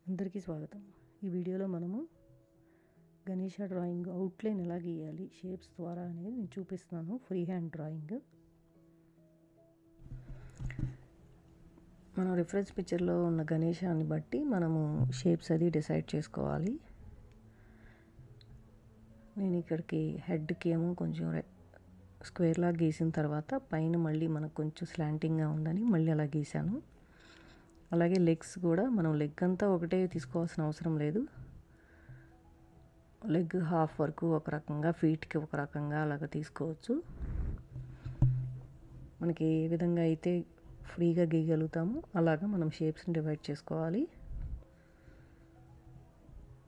అందరికీ స్వాగతం. ఈ వీడియోలో మనము గణేష డ్రాయింగ్ అవుట్లైన్ ఎలా గీయాలి షేప్స్ ద్వారా అనేది నేను చూపిస్తున్నాను. Free hand drawing. మనం రిఫరెన్స్ పిక్చర్లో ఉన్న గణేశాన్ని బట్టి మనము షేప్స్ అది డిసైడ్ చేసుకోవాలి. నేను ఇక్కడికి హెడ్కి ఏమో కొంచెం స్క్వేర్ లాగా గీసిన తర్వాత పైన మళ్ళీ మనకు కొంచెం స్లాంటింగ్గా ఉందని మళ్ళీ అలా గీసాను. అలాగే లెగ్స్ కూడా మనం లెగ్ అంతా ఒకటే తీసుకోవాల్సిన అవసరం లేదు. లెగ్ హాఫ్ వరకు ఒక రకంగా, ఫీట్కి ఒక రకంగా అలాగ తీసుకోవచ్చు. మనకి ఏ విధంగా అయితే ఫ్రీగా గీయగలుగుతామో అలాగా మనం షేప్స్ని డివైడ్ చేసుకోవాలి.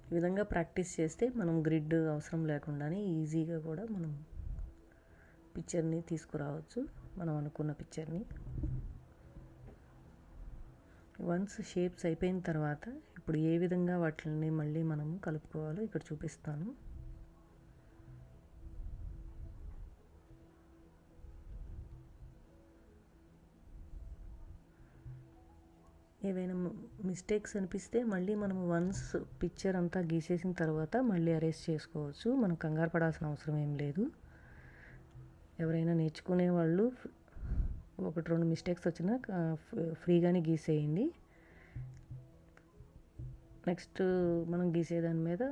ఈ విధంగా ప్రాక్టీస్ చేస్తే మనం గ్రిడ్ అవసరం లేకుండానే ఈజీగా కూడా మనం పిక్చర్ని తీసుకురావచ్చు, మనం అనుకున్న పిక్చర్ని. వన్స్ షేప్స్ అయిపోయిన తర్వాత ఇప్పుడు ఏ విధంగా వాటిని మళ్ళీ మనము కలుపుకోవాలో ఇక్కడ చూపిస్తాను. ఏవైనా మిస్టేక్స్ అనిపిస్తే మళ్ళీ మనం వన్స్ పిక్చర్ అంతా గీసేసిన తర్వాత మళ్ళీ అరేంజ్ చేసుకోవచ్చు. మనం కంగారు పడాల్సిన అవసరం ఏం లేదు. ఎవరైనా నేర్చుకునే వాళ్ళు 1-2 మిస్టేక్స్ వచ్చినా ఫ్రీగానే గీసేయండి. నెక్స్ట్ మనం గీసేదాని మీద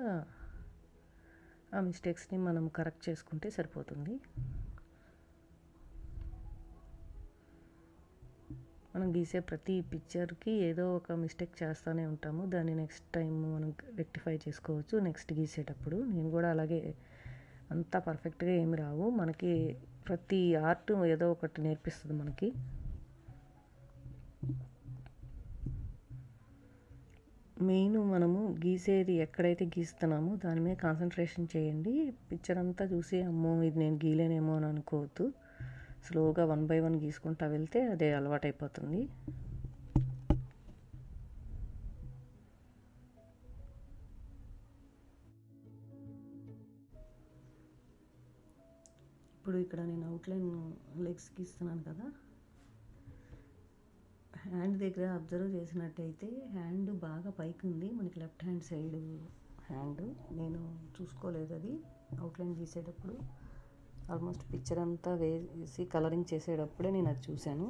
ఆ మిస్టేక్స్ని మనం కరెక్ట్ చేసుకుంటే సరిపోతుంది. మనం గీసే ప్రతి పిక్చర్కి ఏదో ఒక మిస్టేక్ చేస్తూనే ఉంటాము. దాన్ని నెక్స్ట్ టైం మనం రెక్టిఫై చేసుకోవచ్చు నెక్స్ట్ గీసేటప్పుడు. నేను కూడా అలాగే అంతా పర్ఫెక్ట్గా ఏమి రావు. మనకి ప్రతి ఆర్ట్ ఏదో ఒకటి నేర్పిస్తుంది మనకి. మెయిన్ మనము గీసేది ఎక్కడైతే గీస్తున్నామో దాని మీద కాన్సన్ట్రేషన్ చేయండి. పిక్చర్ అంతా చూసి అమ్మో ఇది నేను గీలేనేమో అని అనుకోవద్దు. స్లోగా 1 by 1 గీసుకుంటా వెళ్తే అదే అలవాటైపోతుంది. ఇప్పుడు ఇక్కడ నేను అవుట్లైన్ లెగ్స్ గీస్తున్నాను కదా, హ్యాండ్ దగ్గర అబ్జర్వ్ చేసినట్టయితే హ్యాండ్ బాగా పైకి ఉంది. మనకి లెఫ్ట్ హ్యాండ్ సైడ్ హ్యాండ్ నేను చూసుకోలేదు అది అవుట్లైన్ గీసేటప్పుడు. ఆల్మోస్ట్ పిక్చర్ అంతా వేసి కలరింగ్ చేసేటప్పుడే నేను అది చూశాను.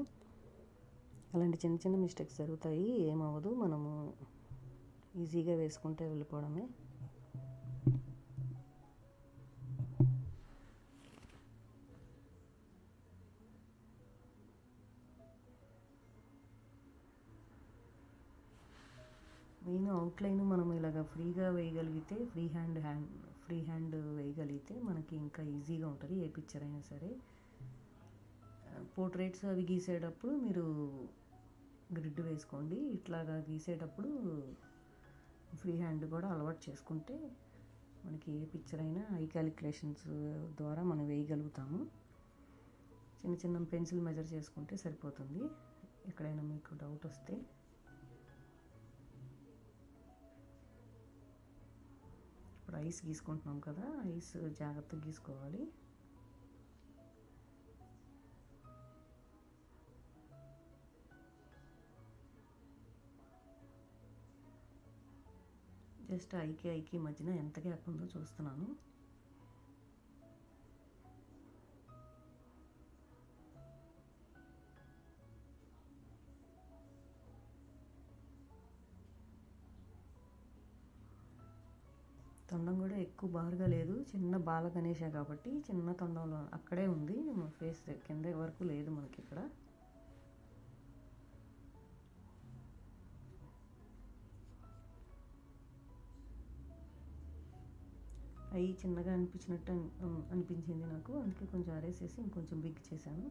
అలాంటి చిన్న చిన్న మిస్టేక్స్ జరుగుతాయి, ఏమవ్వదు. మనము ఈజీగా వేసుకుంటే వెళ్ళిపోవడమే. మెయిన్ అవుట్లైన్ మనం ఇలాగ ఫ్రీగా వేయగలిగితే, ఫ్రీ హ్యాండ్ వేయగలిగితే మనకి ఇంకా ఈజీగా ఉంటుంది ఏ పిక్చర్ అయినా సరే. పోర్ట్రేట్స్ అవి గీసేటప్పుడు మీరు గ్రిడ్ వేసుకోండి. ఇట్లాగా గీసేటప్పుడు ఫ్రీ హ్యాండ్ కూడా అలవాటు చేసుకుంటే మనకి ఏ పిక్చర్ అయినా ఐ క్యాలిక్యులేషన్స్ ద్వారా మనం వేయగలుగుతాము. చిన్న చిన్న పెన్సిల్ మెజర్ చేసుకుంటే సరిపోతుంది. ఎక్కడైనా మీకు డౌట్ వస్తే ఇప్పుడు ఐస్ గీసుకుంటున్నాం కదా, ఐస్ జాగ్రత్తగా గీసుకోవాలి. జస్ట్ ఐకి మధ్యన ఎంత గ్యాప్ ఉందో చూస్తున్నాను. తొండం కూడా ఎక్కువ బారుగా లేదు, చిన్న బాల గణేష కాబట్టి చిన్న తొండంలో అక్కడే ఉంది. ఫేస్ కింద వరకు లేదు మనకి ఇక్కడ. అవి చిన్నగా అనిపించినట్టు అనిపించింది నాకు, అందుకే కొంచెం అరేసేసి ఇంకొంచెం బిగ్ చేశాను.